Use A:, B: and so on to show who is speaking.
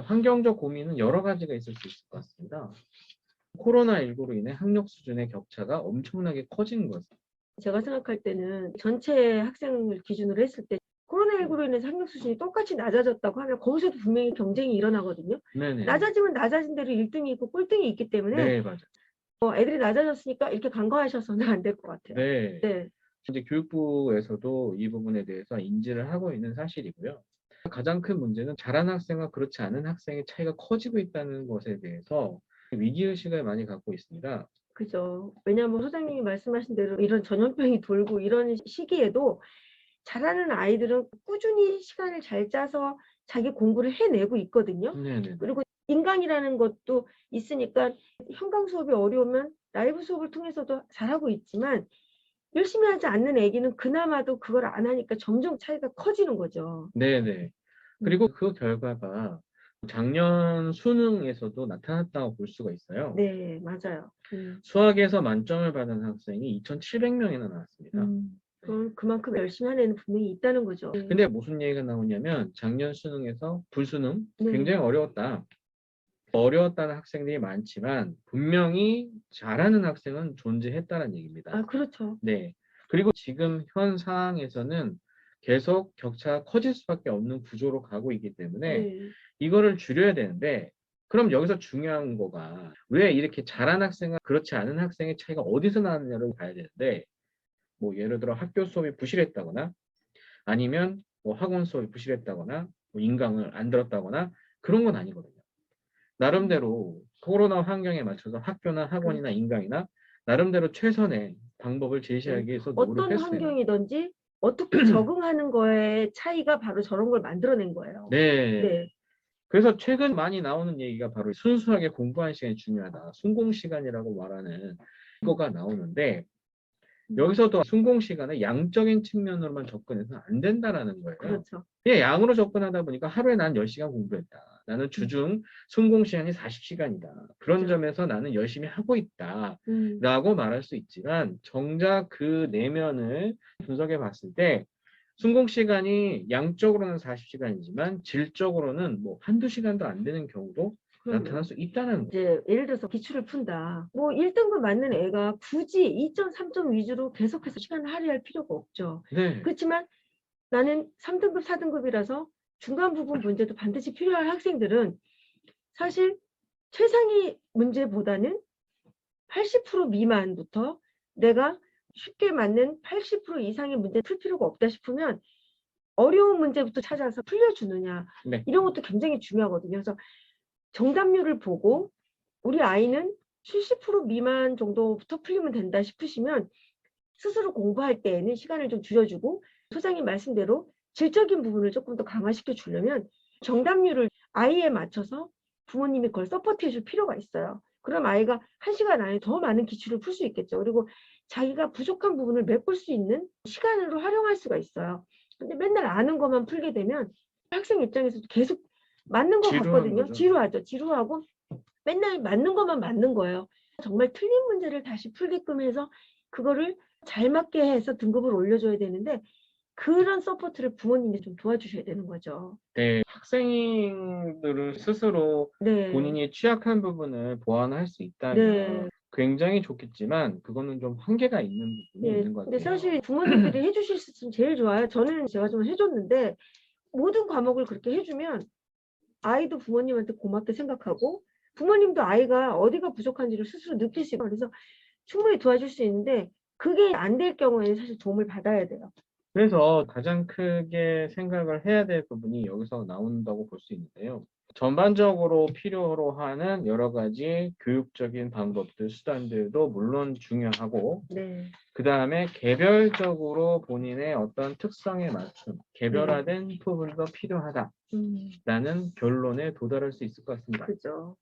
A: 환경적 고민은 여러 가지가 있을 수 있을 것 같습니다. 코로나19로 인해 학력 수준의 격차가 엄청나게 커진 거죠.
B: 제가 생각할 때는 전체 학생을 기준으로 했을 때 코로나19로 인해서 학력 수준이 똑같이 낮아졌다고 하면 거기서도 분명히 경쟁이 일어나거든요.
A: 네네.
B: 낮아지면 낮아진 대로 1등이 있고 꼴등이 있기 때문에
A: 네, 맞아요.
B: 애들이 낮아졌으니까 이렇게 간과하셔서는 안 될 것 같아요.
A: 네.
B: 네.
A: 이제 교육부에서도 이 부분에 대해서 인지를 하고 있는 사실이고요. 가장 큰 문제는 잘하는 학생과 그렇지 않은 학생의 차이가 커지고 있다는 것에 대해서 위기의식을 많이 갖고 있습니다.
B: 그죠. 왜냐하면 소장님이 말씀하신 대로 이런 전염병이 돌고 이런 시기에도 잘하는 아이들은 꾸준히 시간을 잘 짜서 자기 공부를 해내고 있거든요.
A: 네네.
B: 그리고 인강이라는 것도 있으니까 현강 수업이 어려우면 라이브 수업을 통해서도 잘하고 있지만 열심히 하지 않는 애기는 그나마도 그걸 안 하니까 점점 차이가 커지는 거죠.
A: 네네. 그리고 그 결과가 작년 수능에서도 나타났다고 볼 수가 있어요.
B: 네, 맞아요.
A: 수학에서 만점을 받은 학생이 2,700명이나 나왔습니다.
B: 그럼 그만큼 열심히 하는 애는 분명히 있다는 거죠.
A: 근데 무슨 얘기가 나오냐면 작년 수능에서 불수능
B: 네.
A: 굉장히 어려웠다. 어려웠다는 학생들이 많지만 분명히 잘하는 학생은 존재했다는 얘기입니다.
B: 아, 그렇죠.
A: 네. 그리고 지금 현 상황에서는 계속 격차가 커질 수밖에 없는 구조로 가고 있기 때문에
B: 네.
A: 이거를 줄여야 되는데 그럼 여기서 중요한 거가 왜 이렇게 잘하는 학생과 그렇지 않은 학생의 차이가 어디서 나느냐를 봐야 되는데 뭐 예를 들어 학교 수업이 부실했다거나 아니면 뭐 학원 수업이 부실했다거나 뭐 인강을 안 들었다거나 그런 건 아니거든요. 나름대로 코로나 환경에 맞춰서 학교나 학원이나 인강이나 나름대로 최선의 방법을 제시하기 위해서
B: 어떤
A: 노력했어요.
B: 환경이든지 어떻게 적응하는 거에 차이가 바로 저런 걸 만들어낸 거예요.
A: 네.
B: 네.
A: 그래서 최근 많이 나오는 얘기가 바로 순수하게 공부하는 시간이 중요하다. 순공 시간이라고 말하는 거가 나오는데 여기서도 순공 시간에 양적인 측면으로만 접근해서는 안 된다라는 거예요.
B: 그렇죠.
A: 그냥 양으로 접근하다 보니까 하루에 난 10시간 공부했다. 나는 주중 순공 시간이 40시간이다. 그런
B: 그죠.
A: 점에서 나는 열심히 하고 있다. 라고 말할 수 있지만 정작 그 내면을 분석해 봤을 때 순공 시간이 양적으로는 40시간이지만 질적으로는 뭐 한두 시간도 안 되는 경우도 나타날 수 있다는 거예요.
B: 이제 예를 들어서 기출을 푼다. 뭐 1등급 맞는 애가 굳이 2점, 3점 위주로 계속해서 시간을 할애할 필요가 없죠.
A: 네.
B: 그렇지만 나는 3등급, 4등급이라서 중간 부분 문제도 반드시 필요할 학생들은 사실 최상위 문제보다는 80% 미만부터 내가 쉽게 맞는 80% 이상의 문제 풀 필요가 없다 싶으면 어려운 문제부터 찾아서 풀려주느냐.
A: 네.
B: 이런 것도 굉장히 중요하거든요. 그래서 정답률을 보고 우리 아이는 70% 미만 정도부터 풀리면 된다 싶으시면 스스로 공부할 때에는 시간을 좀 줄여주고 소장님 말씀대로 질적인 부분을 조금 더 강화시켜 주려면 정답률을 아이에 맞춰서 부모님이 그걸 서포트해 줄 필요가 있어요. 그럼 아이가 1시간 안에 더 많은 기출을 풀 수 있겠죠. 그리고 자기가 부족한 부분을 메꿀 수 있는 시간으로 활용할 수가 있어요. 근데 맨날 아는 것만 풀게 되면 학생 입장에서도 계속 맞는 것 같거든요.
A: 거죠.
B: 지루하죠. 지루하고 맨날 맞는 것만 맞는 거예요. 정말 틀린 문제를 다시 풀게끔 해서 그거를 잘 맞게 해서 등급을 올려줘야 되는데 그런 서포트를 부모님이 좀 도와주셔야 되는 거죠.
A: 네, 학생들은 스스로
B: 네.
A: 본인이 취약한 부분을 보완할 수 있다면
B: 네.
A: 굉장히 좋겠지만 그거는 좀 한계가 있는 부분이
B: 네.
A: 있는 것
B: 근데
A: 같아요.
B: 사실 부모님들이 해주실 수 있으면 제일 좋아요. 저는 제가 좀 해줬는데 모든 과목을 그렇게 해주면 아이도 부모님한테 고맙게 생각하고 부모님도 아이가 어디가 부족한지를 스스로 느낄 수 있고 그래서 충분히 도와줄 수 있는데 그게 안 될 경우에는 사실 도움을 받아야 돼요.
A: 그래서 가장 크게 생각을 해야 될 부분이 여기서 나온다고 볼 수 있는데요. 전반적으로 필요로 하는 여러 가지 교육적인 방법들, 수단들도 물론 중요하고
B: 네.
A: 그 다음에 개별적으로 본인의 어떤 특성에 맞춘 개별화된 부분도 필요하다라는 결론에 도달할 수 있을 것 같습니다.
B: 그죠.